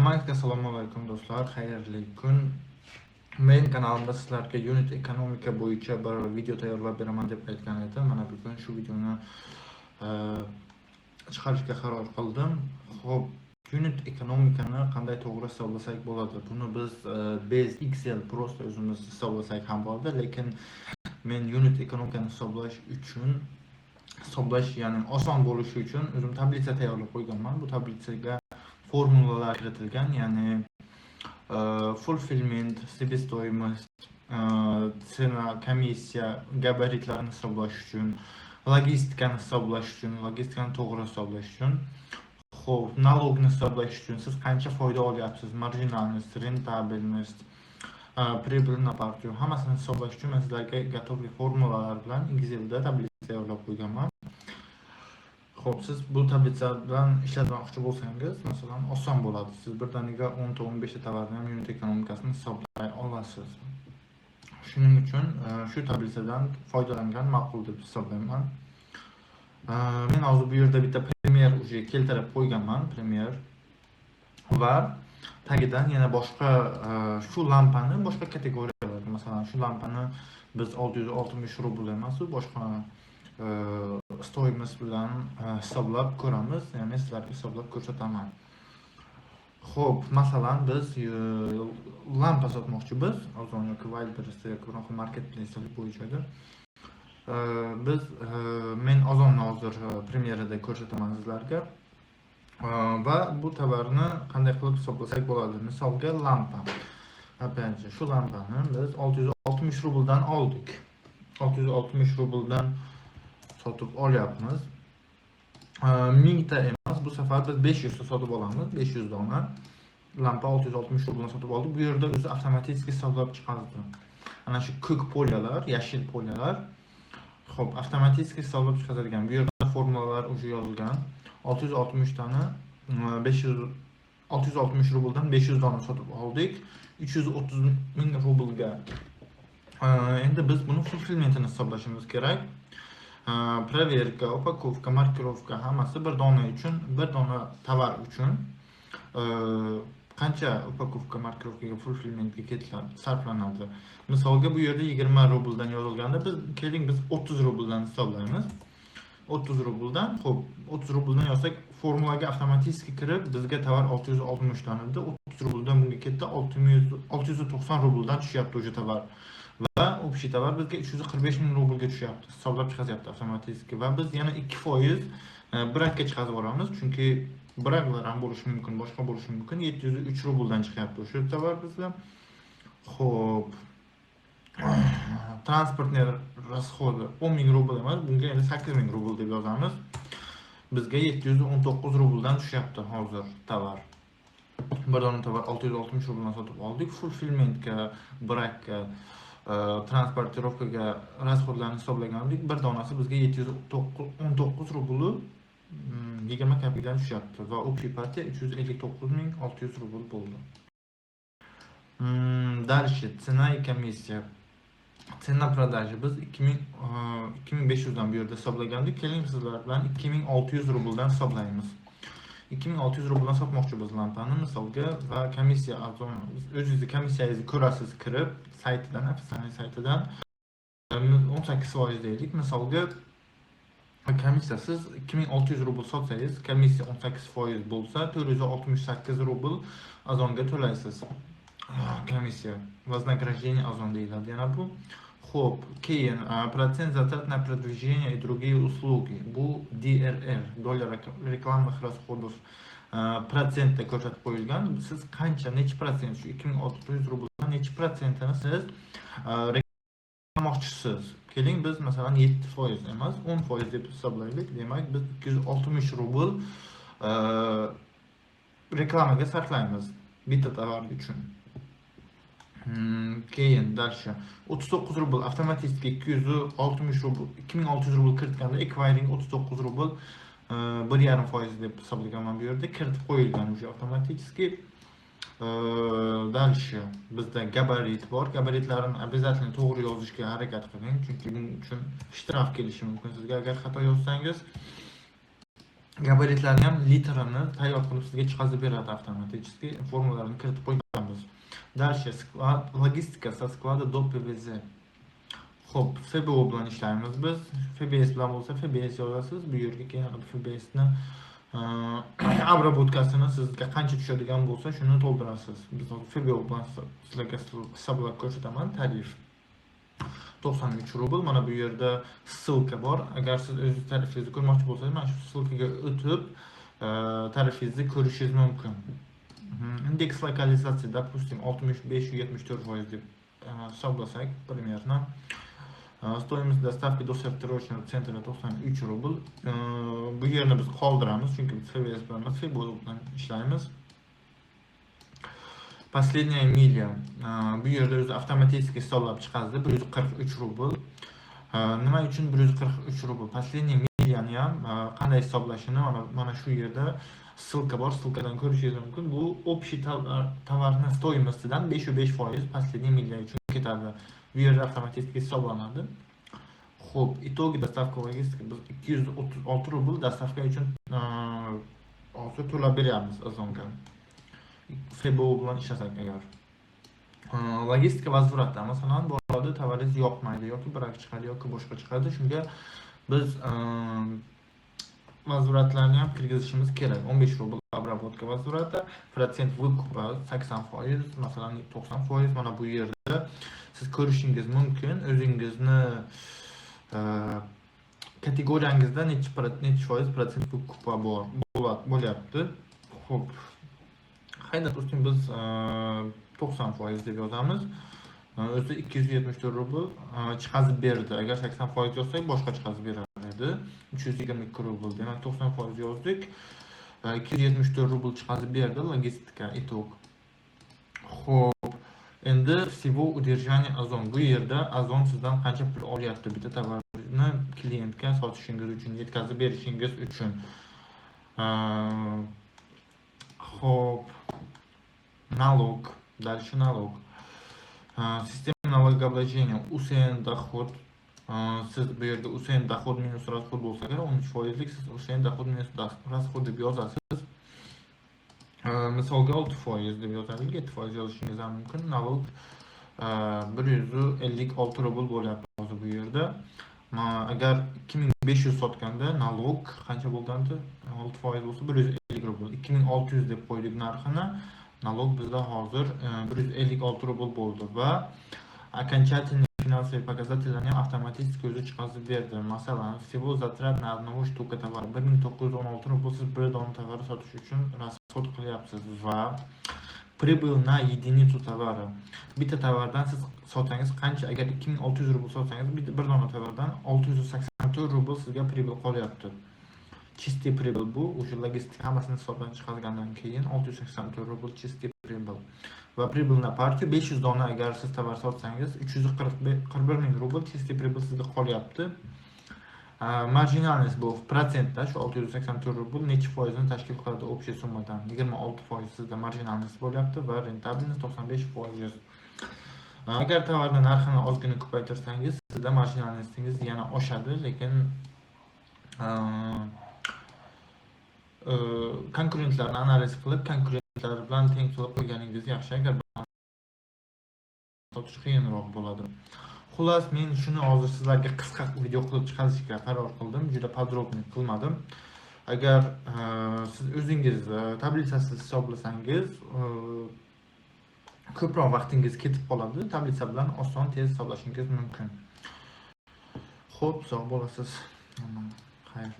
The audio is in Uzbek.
Hammaga assalomu alaykum do'stlar, xayrli kun. Men kanalimda sizlarga unit ekonomika bo'yicha bir video tayyorlab beraman deb aytgan edim. Mana bugun shu videoni chiqarishga qaror qildim. Xo'p, unit ekonomikani qanday to'g'ri hisoblasak bo'ladi? Buni biz base Excel prosta o'zimiz hisoblasak ham bo'ladi, lekin men unit ekonomikani hisoblash ya'ni oson bo'lishi uchun o'zim tablitsa tayyorlab qo'yganman. Bu tablitsaga formulalar kiritilgan, ya'ni fulfillment, себестоимость, cena, komissiya, gabaritlarni hisoblash uchun, logistikani hisoblash uchun, logistikani to'g'ri hisoblash uchun, xo'p, nalogni hisoblash uchun siz qancha foyda olyapsiz, marjinalnost, rentabelnost, pribыль на партию, hammasini hisoblash uchun men sizlarga готовый formulalar bilan Excelda tablitsa tayyorlab qo'yganman. Xo'p, siz bu tablitsa bilan ishlatmoqchi bo'lsangiz, masalan, oson bo'ladi. Siz birdaniga 10 ta 15 ta tovarni ham unit ekonomikasini hisoblay olasiz. Shuning uchun shu tablitsadan foydalangan ma'qul deb hisoblayman. Men hozir bu yerda bitta Premiere uje keltirib qo'yganman, Premiere va tagidan yana boshqa shu lampani boshqa kategoriyalarga, masalan, shu lampani biz 660 rubl emas, boshqa stoyimiz bilan hisoblab ko'ramiz, ya'ni sizlarga hisoblab ko'rsataman. Xo'p, masalan, biz lampa sotmoqchimiz, Ozon yoki Wildberriesda yoki bironta marketplace bo'yichadir. Men Ozonni hozir Premierada ko'rsataman sizlarga. Va bu tovarni qanday qilib hisoblasak bo'ladi? Misolga lampa. Apparently shu lampani biz 660 rubldan oldik. 660 rubldan sotib olyapmiz. 1000 ta emas, bu safar biz 500 ta sotib olamiz. 500 dona lampa 660 rubldan sotib oldik. Bu yerda o'zi avtomatik hisoblab chiqardi. Ana shu ko'k polyalar, yashil polyalar, xo'p, avtomatik hisoblab chiqaradigan. Bu yerda formulalar o'sha yozilgan. 660 tani 660 rubldan 500 dona sotib oldik. 330 ming rublga. Endi biz buni fulfillmentini hisoblashimiz kerak. Проверка, упаковка, markirovka hammasi bir dona uchun, bir dona tovar uchun qancha upakovka, markirovkaga, fulfillmentga sarflanadi. Misolga bu yerda 20 rubldan yozilganda biz 30 rubldan hisoblaymiz. 30 rubldan, xo'p, 30 rubldan yozsak formulaga avtomatik kirib bizga tovar 660 dan edi. 30 rubldan bunga ketdi 690 rubldan tushyapti o'sha tovar. Va общий tovar bizga 345 ming rublga tushyapti. Hisoblab chiqaryapti avtomatik. Va biz yana 2% brakka chiqarib olamiz, chunki braklar ham bo'lishi mumkin, boshqa bo'lishi mumkin. 703 rubldan chiqyapti o'sha tovar bizga. Xo'p. Transportning расходи 10 ming rubl emas, bunga endi 8 ming rubl deb yozamiz. Bizga 719 rubldan tushyapti hozir tovar. Bir dona tovar 660 rubldan sotib oldik. Fulfillmentga, brakka, transportirovkaga расходlarni hisoblagandik. Bir donasi bizga 719 rubl 20 kopeykadan tushyapti va общий partiya 359.600 rubl bo'ldi. Дальше цена и комиссия. Cena продажи biz 2500 dan bu yerda hisoblagandik. Keling sizlar bilan 2600 rubldan hisoblaymiz. 2600 rubldan sotmoqchi biz lampani misolga va komissiya arzon. O'zingizni komissiyangizni ko'rasiz kirib, saytidan, afisani saytidan 18% deylik. Misolga komissiyasiz 2600 rubl sotsangiz, komissiya 18% bo'lsa, 468 rubl azonga to'laysiz. Комиссия, вознаграждение Озон deyiladi yana bu. Xo'p, keyin процент затрат на продвижение и другие услуги. Bu DRR, dollar reklamных расходов protsentda ko'rsatib qo'yilgan. Siz qancha, necha protsent, shu 2600 rubldan necha protsentini siz reklamoqchisiz? Keling biz masalan 7% emas, 10% deb hisoblaylik. Demak, biz 260 rubl reklamaga sarflaymiz bitta tovar uchun. Keyin dальше 39 rubl avtomatik 260 rubl 2600 rubl kiritganda acquiring 39 rubl 1,5% deb hisoblaganman bu yerda kiritib qo'yilgan o'sha avtomatik. Dальше bizda gabarit bor. Gabaritlarni обязательно to'g'ri yozishga harakat qiling, chunki buning uchun shtraf kelishi mumkin sizga agar xato yozsangiz. gabaritlarni ham litrini tayyor qilib sizga chiqazib beradi avtomatiski. Formulalarni kiritib qo'yganmiz. Дальше logistika со склада до PVZ. Xo'p, FBO bilan ishlaymiz biz. FBS bilan bo'lsa FBS yozasiz. Bu yerga keyin FBS ni обработкасini sizga qancha tushadigan bo'lsa, shuni to'ldirasiz. Biz FBO bilan sizlarga hisoblab ko'rsataman. Tarif 93 rubl. Mana bu yerda ссылка bor. Agar siz o'zingiz tarifingizni ko'rmoqchi bo'lsangiz, mana shu ссылкаga o'tib tarifingizni ko'rishingiz mumkin. Indeks lokalizatsiya, допустим, 65-74% deb hisoblasak, примерно. Стоимость доставки до сортировочного центра 93 rubl. Bu yerni biz qoldiramiz, chunki biz FBS bilan bilan ishlaymiz. Последняя milya. Bu yerda o'zi avtomatik hisoblab chiqadi, 143 rubl. Nima uchun 143 rubl? Последняя milyani ham qanday hisoblashini mana shu yerda ссылка bor, ссылкаdan ko'rishingiz mumkin. Bu общий tovarni stoимостidan 5% последняя milya uchun ketadi. Bu yerda avtomatik hisoblanadi. Xo'p, итоги доставка logistika biz 236 rubl dostavka uchun hozir to'lab beryapmiz Azonga. FBO bilan ishlasak agar. Logistika возвратda, masalan, boradi tovaringiz yoqmaydi yoki birak chiqadi yoki boshqa chiqadi. Shunga biz возвратlarni ham kirgizishimiz kerak. 15 rubl обработка возврата, процент выкупа 80%, masalan 90%. Mana bu yerda siz ko'rishingiz mumkin, o'zingizni kategoriyangizda necha foiz procent vыкупа bo'lyapti. Xo'p. Hayda, do'stim, biz 90% deb yozamiz. O'zi 274 rubl chiqazib berdi. Agar 80% yozsak, boshqa chiqazib berar edi. 322 rubl. Demak, 90% yozdik. 274 rubl chiqazib berdi logistika итог. Xo'p. Endi всего удержание Ozon. Bu yerda Ozon sizdan qancha pul olyapti bitta tovarni klientga sotishingiz uchun, yetkazib berishingiz uchun. Xo'p. Налог. Дальше налог. Система налогообложения. Usain доход. Siz bu yerda Usain доход minus расход bo'lsa kerak, 13%lik siz Usain доход minus расход deb yozasiz. Misolga 6% deb yozalik, 7% yozishingiz ham mumkin. Налог 156 rubl bo'lyapti hozir bu yerda. Agar 2500 sotganda налог qancha bo'lgandi? 6% bo'lsa 150 rubl. 2600 deb qo'ydik narxini. Налог bizda hozir 156 rubl bo'ldi va окончательный финансовый показательlarni ham avtomatik o'zi chiqazib berdi. Masalan, всего затрат на одного штука товара 1916 rubl siz bir dona tovar sotish uchun расход qilyapsiz va прибыль на единицу товара. Bitta tovardan siz sotsangiz qancha? Agar 2600 rubl sotsangiz, bir dona tovardan 684 rubl sizga прибыль qolyapti. Чистый прибыль bu, o'sha logistika hammasini hisobdan chiqargandan keyin 684 rubl чистый прибыль. Va прибыль на партию 500 dona agar siz tovar sotsangiz 341 ming rubl чистый прибыль sizga qolyapti. Marjinalность bu procentda shu 684 rubl necha foizini tashkil qiladi общий summadan? 26% sizda marjinalность bo'lyapti va rentabelность 95%. Agar tovarni narxini ozgina ko'paytirsangiz, sizda marjinalностьingiz yana oshadi, lekin konkurentlarni analiz qilib, konkurentlar bilan teng qilib qo'yganingiz yaxshi. Agar sotish qiyinroq bo'ladi. Xullas, men shuni hozir sizlarga qisqa video qilib chiqarishga qaror qildim. Juda podrobniy qilmadim. Agar siz o'zingiz tablisasiz hisoblasangiz, ko'proq vaqtingiz ketib qoladi. Tablisa bilan oson, tez hisoblashingiz mumkin. Xo'p, sog' bo'lasiz. Xayr.